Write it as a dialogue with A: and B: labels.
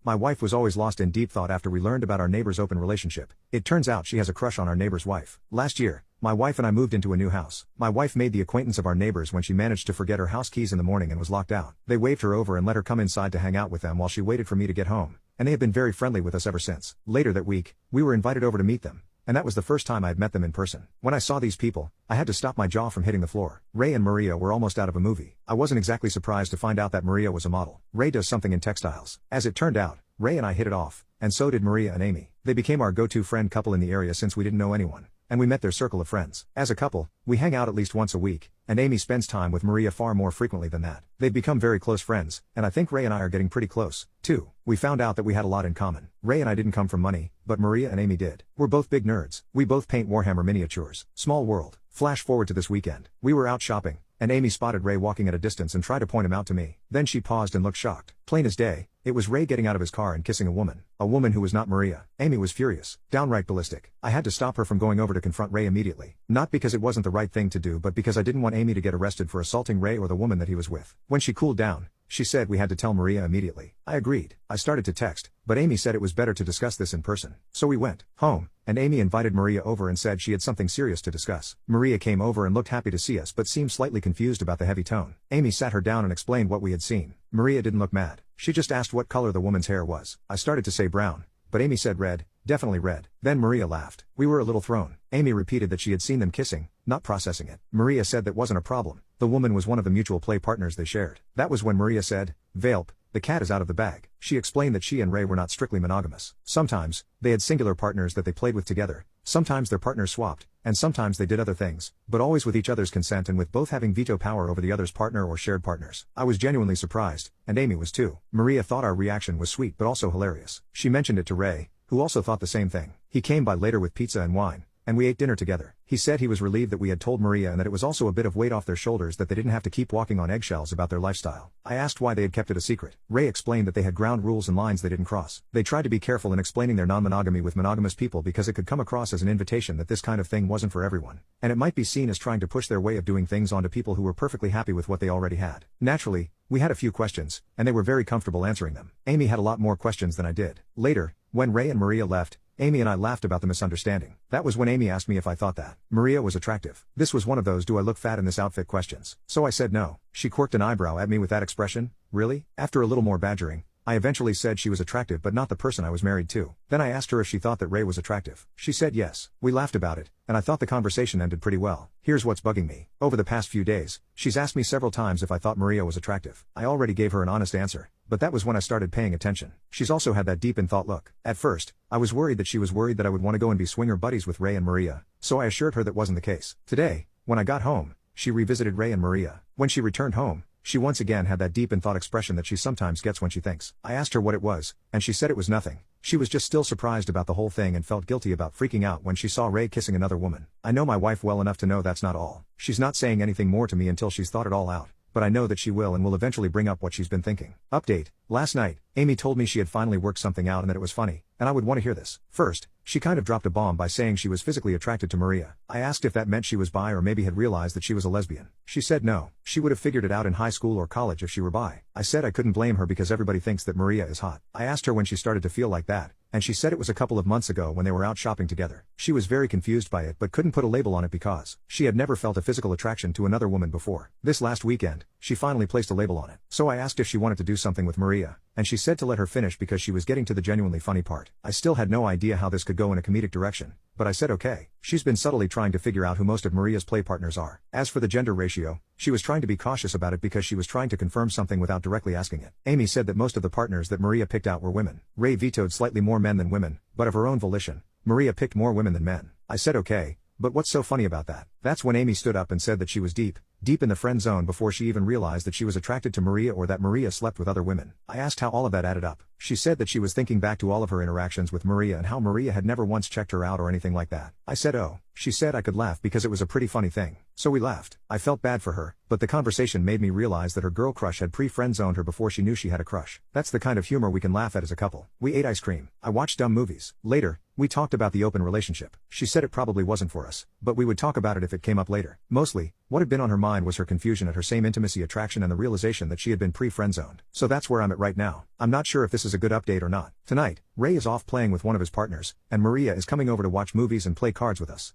A: My wife was always lost in deep thought after we learned about our neighbor's open relationship. It turns out she has a crush on our neighbor's wife. Last year, my wife and I moved into a new house. My wife made the acquaintance of our neighbors when she managed to forget her house keys in the morning and was locked out. They waved her over and let her come inside to hang out with them while she waited for me to get home, and they have been very friendly with us ever since. Later that week, we were invited over to meet them, and that was the first time I had met them in person. When I saw these people, I had to stop my jaw from hitting the floor. Ray and Maria were almost out of a movie. I wasn't exactly surprised to find out that Maria was a model. Ray does something in textiles. As it turned out, Ray and I hit it off, and so did Maria and Amy. They became our go-to friend couple in the area since we didn't know anyone, and we met their circle of friends. As a couple, we hang out at least once a week, and Amy spends time with Maria far more frequently than that. They've become very close friends, and I think Ray and I are getting pretty close, too. We found out that we had a lot in common. Ray and I didn't come from money, but Maria and Amy did. We're both big nerds. We both paint Warhammer miniatures. Small world. Flash forward to this weekend. We were out shopping, and Amy spotted Ray walking at a distance and tried to point him out to me. Then she paused and looked shocked. Plain as day, it was Ray getting out of his car and kissing a woman who was not Maria. Amy was furious, downright ballistic. I had to stop her from going over to confront Ray immediately. Not because it wasn't the right thing to do, but because I didn't want Amy to get arrested for assaulting Ray or the woman that he was with. When she cooled down, she said we had to tell Maria immediately. I agreed. I started to text, but Amy said it was better to discuss this in person. So we went home, and Amy invited Maria over and said she had something serious to discuss. Maria came over and looked happy to see us but seemed slightly confused about the heavy tone. Amy sat her down and explained what we had seen. Maria didn't look mad. She just asked what color the woman's hair was. I started to say brown, but Amy said red, definitely red. Then Maria laughed. We were a little thrown. Amy repeated that she had seen them kissing, not processing it. Maria said that wasn't a problem. The woman was one of the mutual play partners they shared. That was when Maria said, "Valp, the cat is out of the bag." She explained that she and Ray were not strictly monogamous. Sometimes, they had singular partners that they played with together. Sometimes their partners swapped, and sometimes they did other things, but always with each other's consent and with both having veto power over the other's partner or shared partners. I was genuinely surprised, and Amy was too. Maria thought our reaction was sweet but also hilarious. She mentioned it to Ray, who also thought the same thing. He came by later with pizza and wine, and we ate dinner together. He said he was relieved that we had told Maria and that it was also a bit of weight off their shoulders that they didn't have to keep walking on eggshells about their lifestyle. I asked why they had kept it a secret. Ray explained that they had ground rules and lines they didn't cross. They tried to be careful in explaining their non-monogamy with monogamous people because it could come across as an invitation that this kind of thing wasn't for everyone, and it might be seen as trying to push their way of doing things onto people who were perfectly happy with what they already had. Naturally, we had a few questions, and they were very comfortable answering them. Amy had a lot more questions than I did. Later, when Ray and Maria left, Amy and I laughed about the misunderstanding. That was when Amy asked me if I thought that Maria was attractive. This was one of those "do I look fat in this outfit" questions. So I said no. She quirked an eyebrow at me with that expression. Really? After a little more badgering, I eventually said she was attractive but not the person I was married to. Then I asked her if she thought that Ray was attractive. She said yes. We laughed about it, and I thought the conversation ended pretty well. Here's what's bugging me. Over the past few days, she's asked me several times if I thought Maria was attractive. I already gave her an honest answer, but that was when I started paying attention. She's also had that deep in thought look. At first, I was worried that she was worried that I would want to go and be swinger buddies with Ray and Maria, so I assured her that wasn't the case. Today, when I got home, she revisited Ray and Maria. When she returned home, she once again had that deep in thought expression that she sometimes gets when she thinks. I asked her what it was, and she said it was nothing. She was just still surprised about the whole thing and felt guilty about freaking out when she saw Ray kissing another woman. I know my wife well enough to know that's not all. She's not saying anything more to me until she's thought it all out, but I know that she will and will eventually bring up what she's been thinking. Update. Last night, Amy told me she had finally worked something out and that it was funny, and I would want to hear this. First, she kind of dropped a bomb by saying she was physically attracted to Maria. I asked if that meant she was bi or maybe had realized that she was a lesbian. She said no. She would have figured it out in high school or college if she were bi. I said I couldn't blame her because everybody thinks that Maria is hot. I asked her when she started to feel like that, and she said it was a couple of months ago when they were out shopping together. She was very confused by it but couldn't put a label on it because she had never felt a physical attraction to another woman before. This last weekend, she finally placed a label on it. So I asked if she wanted to do something with Maria, and she said to let her finish because she was getting to the genuinely funny part. I still had no idea how this could go in a comedic direction, but I said okay. She's been subtly trying to figure out who most of Maria's play partners are. As for the gender ratio, she was trying to be cautious about it because she was trying to confirm something without directly asking it. Amy said that most of the partners that Maria picked out were women. Ray vetoed slightly more men than women, but of her own volition, Maria picked more women than men. I said okay, but what's so funny about that? That's when Amy stood up and said that she was deep in the friend zone before she even realized that she was attracted to Maria or that Maria slept with other women. I asked how all of that added up. She said that she was thinking back to all of her interactions with Maria and how Maria had never once checked her out or anything like that. I said oh. She said I could laugh because it was a pretty funny thing. So we laughed. I felt bad for her, but the conversation made me realize that her girl crush had pre-friend zoned her before she knew she had a crush. That's the kind of humor we can laugh at as a couple. We ate ice cream. I watched dumb movies. Later, We talked about the open relationship. She said it probably wasn't for us, but we would talk about it if it came up later. Mostly, what had been on her mind was her confusion at her same intimacy attraction and the realization that she had been pre-friend-zoned. So that's where I'm at right now. I'm not sure if this is a good update or not. Tonight, Ray is off playing with one of his partners, and Maria is coming over to watch movies and play cards with us.